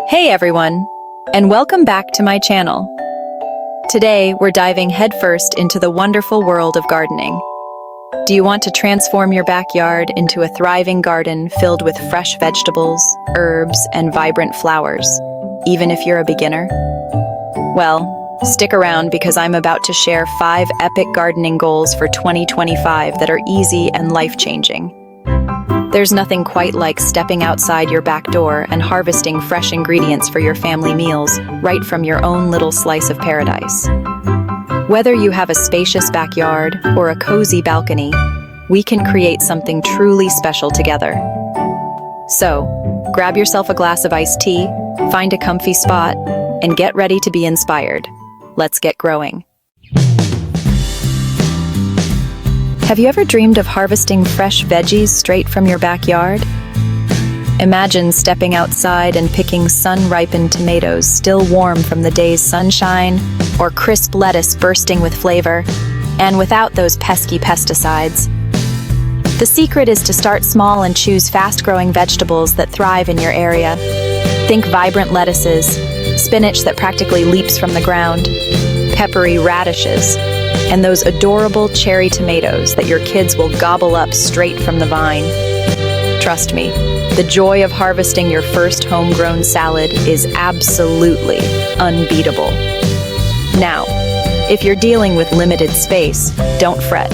Hey everyone, and welcome back to my channel. Today, we're diving headfirst into the wonderful world of gardening. Do you want to transform your backyard into a thriving garden filled with fresh vegetables, herbs, and vibrant flowers, even if you're a beginner? Well, stick around because I'm about to share 5 epic gardening goals for 2025 that are easy and life-changing. There's nothing quite like stepping outside your back door and harvesting fresh ingredients for your family meals right from your own little slice of paradise. Whether you have a spacious backyard or a cozy balcony, we can create something truly special together. So, grab yourself a glass of iced tea, find a comfy spot, and get ready to be inspired. Let's get growing. Have you ever dreamed of harvesting fresh veggies straight from your backyard? Imagine stepping outside and picking sun-ripened tomatoes still warm from the day's sunshine, or crisp lettuce bursting with flavor, and without those pesky pesticides. The secret is to start small and choose fast-growing vegetables that thrive in your area. Think vibrant lettuces, spinach that practically leaps from the ground, peppery radishes, and those adorable cherry tomatoes that your kids will gobble up straight from the vine. Trust me, the joy of harvesting your first homegrown salad is absolutely unbeatable. Now, if you're dealing with limited space, don't fret.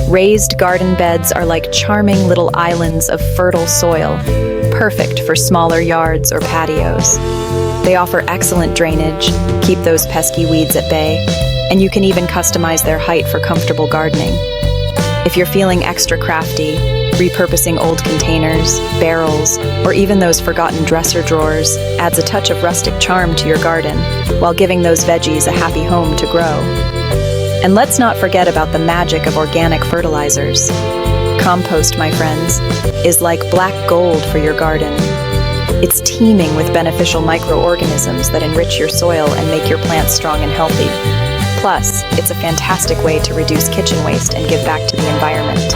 Raised garden beds are like charming little islands of fertile soil, perfect for smaller yards or patios. They offer excellent drainage, keep those pesky weeds at bay, and you can even customize their height for comfortable gardening. If you're feeling extra crafty, repurposing old containers, barrels, or even those forgotten dresser drawers adds a touch of rustic charm to your garden, while giving those veggies a happy home to grow. And let's not forget about the magic of organic fertilizers. Compost, my friends, is like black gold for your garden. It's teeming with beneficial microorganisms that enrich your soil and make your plants strong and healthy. Plus, it's a fantastic way to reduce kitchen waste and give back to the environment.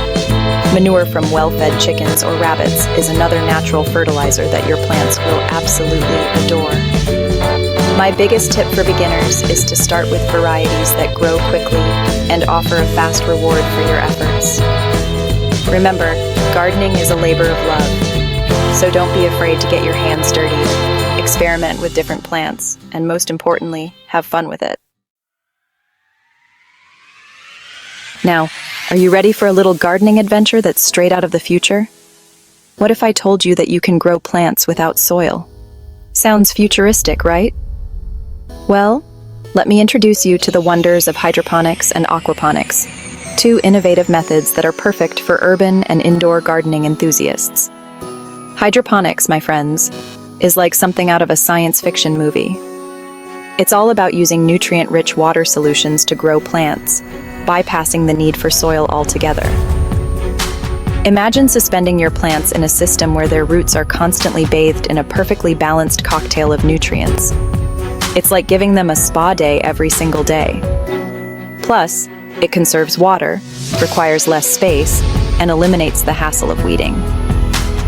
Manure from well-fed chickens or rabbits is another natural fertilizer that your plants will absolutely adore. My biggest tip for beginners is to start with varieties that grow quickly and offer a fast reward for your efforts. Remember, gardening is a labor of love, so don't be afraid to get your hands dirty, experiment with different plants, and most importantly, have fun with it. Now, are you ready for a little gardening adventure that's straight out of the future? What if I told you that you can grow plants without soil? Sounds futuristic, right? Well, let me introduce you to the wonders of hydroponics and aquaponics, 2 innovative methods that are perfect for urban and indoor gardening enthusiasts. Hydroponics, my friends, is like something out of a science fiction movie. It's all about using nutrient-rich water solutions to grow plants, bypassing the need for soil altogether. Imagine suspending your plants in a system where their roots are constantly bathed in a perfectly balanced cocktail of nutrients. It's like giving them a spa day every single day. Plus, it conserves water, requires less space, and eliminates the hassle of weeding.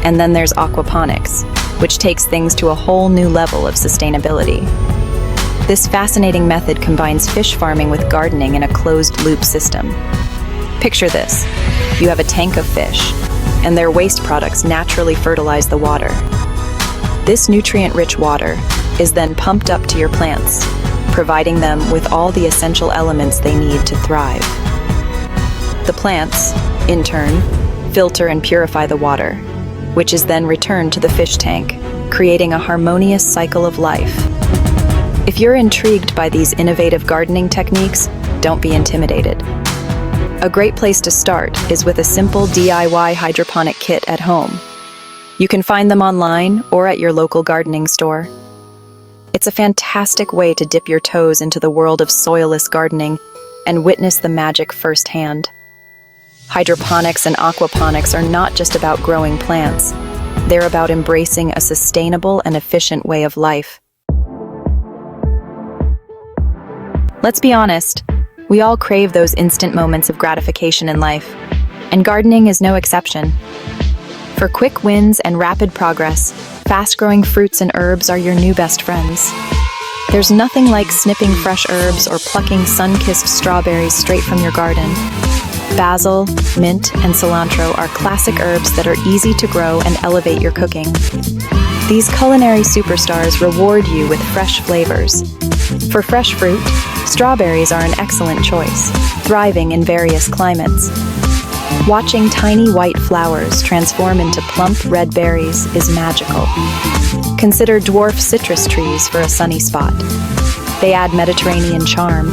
And then there's aquaponics, which takes things to a whole new level of sustainability. This fascinating method combines fish farming with gardening in a closed-loop system. Picture this. You have a tank of fish, and their waste products naturally fertilize the water. This nutrient-rich water is then pumped up to your plants, providing them with all the essential elements they need to thrive. The plants, in turn, filter and purify the water, which is then returned to the fish tank, creating a harmonious cycle of life. If you're intrigued by these innovative gardening techniques, don't be intimidated. A great place to start is with a simple DIY hydroponic kit at home. You can find them online or at your local gardening store. It's a fantastic way to dip your toes into the world of soilless gardening and witness the magic firsthand. Hydroponics and aquaponics are not just about growing plants. They're about embracing a sustainable and efficient way of life. Let's be honest, we all crave those instant moments of gratification in life, and gardening is no exception. For quick wins and rapid progress, fast-growing fruits and herbs are your new best friends. There's nothing like snipping fresh herbs or plucking sun-kissed strawberries straight from your garden. Basil, mint, and cilantro are classic herbs that are easy to grow and elevate your cooking. These culinary superstars reward you with fresh flavors. For fresh fruit, strawberries are an excellent choice, thriving in various climates. Watching tiny white flowers transform into plump red berries is magical. Consider dwarf citrus trees for a sunny spot. They add Mediterranean charm.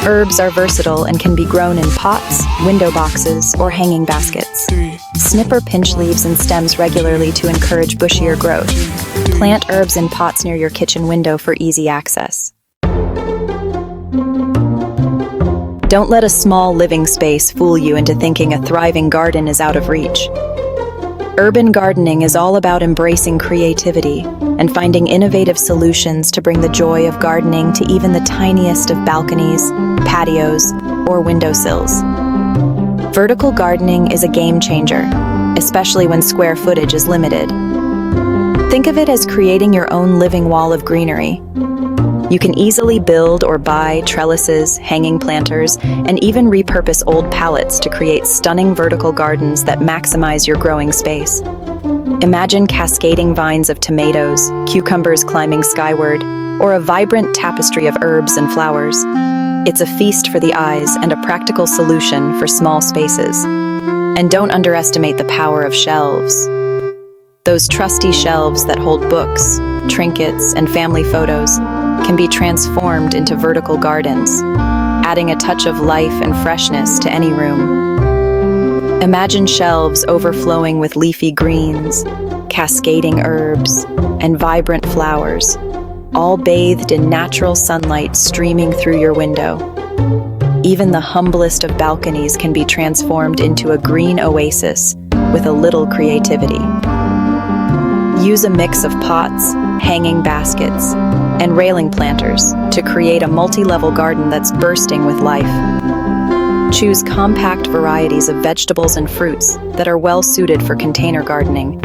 Herbs are versatile and can be grown in pots, window boxes, or hanging baskets. Snip or pinch leaves and stems regularly to encourage bushier growth. Plant herbs in pots near your kitchen window for easy access. Don't let a small living space fool you into thinking a thriving garden is out of reach. Urban gardening is all about embracing creativity and finding innovative solutions to bring the joy of gardening to even the tiniest of balconies, patios, or windowsills. Vertical gardening is a game changer, especially when square footage is limited. Think of it as creating your own living wall of greenery. You can easily build or buy trellises, hanging planters, and even repurpose old pallets to create stunning vertical gardens that maximize your growing space. Imagine cascading vines of tomatoes, cucumbers climbing skyward, or a vibrant tapestry of herbs and flowers. It's a feast for the eyes and a practical solution for small spaces. And don't underestimate the power of shelves. Those trusty shelves that hold books, trinkets, and family photos can be transformed into vertical gardens, adding a touch of life and freshness to any room. Imagine shelves overflowing with leafy greens, cascading herbs, and vibrant flowers, all bathed in natural sunlight streaming through your window. Even the humblest of balconies can be transformed into a green oasis with a little creativity. Use a mix of pots, hanging baskets, and railing planters to create a multi-level garden that's bursting with life. Choose compact varieties of vegetables and fruits that are well suited for container gardening.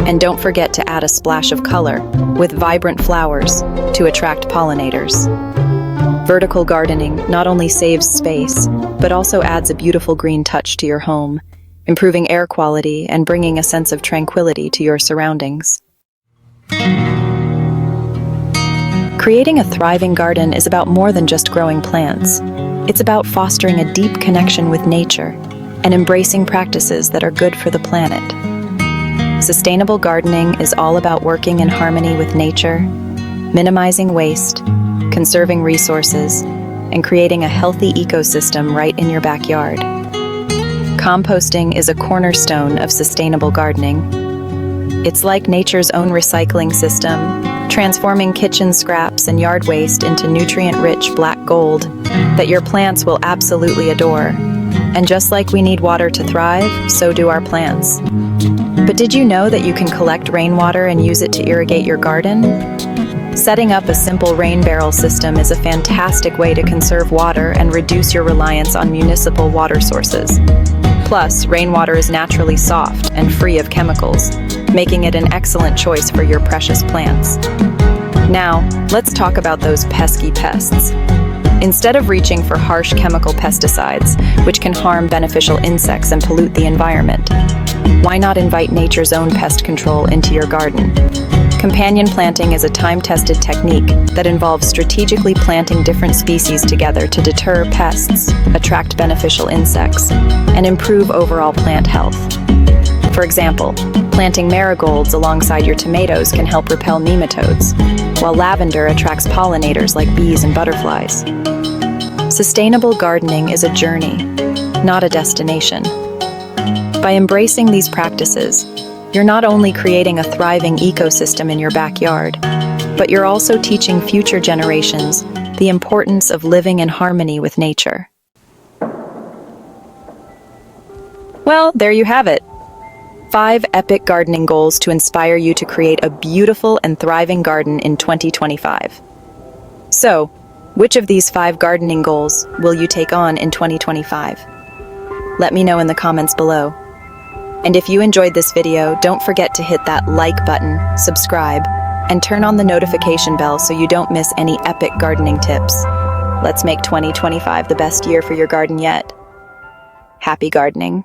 And don't forget to add a splash of color with vibrant flowers to attract pollinators. Vertical gardening not only saves space, but also adds a beautiful green touch to your home, improving air quality and bringing a sense of tranquility to your surroundings. Creating a thriving garden is about more than just growing plants. It's about fostering a deep connection with nature and embracing practices that are good for the planet. Sustainable gardening is all about working in harmony with nature, minimizing waste, conserving resources, and creating a healthy ecosystem right in your backyard. Composting is a cornerstone of sustainable gardening. It's like nature's own recycling system, transforming kitchen scraps and yard waste into nutrient-rich black gold that your plants will absolutely adore. And just like we need water to thrive, so do our plants. But did you know that you can collect rainwater and use it to irrigate your garden? Setting up a simple rain barrel system is a fantastic way to conserve water and reduce your reliance on municipal water sources. Plus, rainwater is naturally soft and free of chemicals, making it an excellent choice for your precious plants. Now, let's talk about those pesky pests. Instead of reaching for harsh chemical pesticides, which can harm beneficial insects and pollute the environment, why not invite nature's own pest control into your garden? Companion planting is a time-tested technique that involves strategically planting different species together to deter pests, attract beneficial insects, and improve overall plant health. For example, planting marigolds alongside your tomatoes can help repel nematodes, while lavender attracts pollinators like bees and butterflies. Sustainable gardening is a journey, not a destination. By embracing these practices, you're not only creating a thriving ecosystem in your backyard, but you're also teaching future generations the importance of living in harmony with nature. Well, there you have it. 5 epic gardening goals to inspire you to create a beautiful and thriving garden in 2025. So, which of these 5 gardening goals will you take on in 2025? Let me know in the comments below. And if you enjoyed this video, don't forget to hit that like button, subscribe, and turn on the notification bell so you don't miss any epic gardening tips. Let's make 2025 the best year for your garden yet. Happy gardening.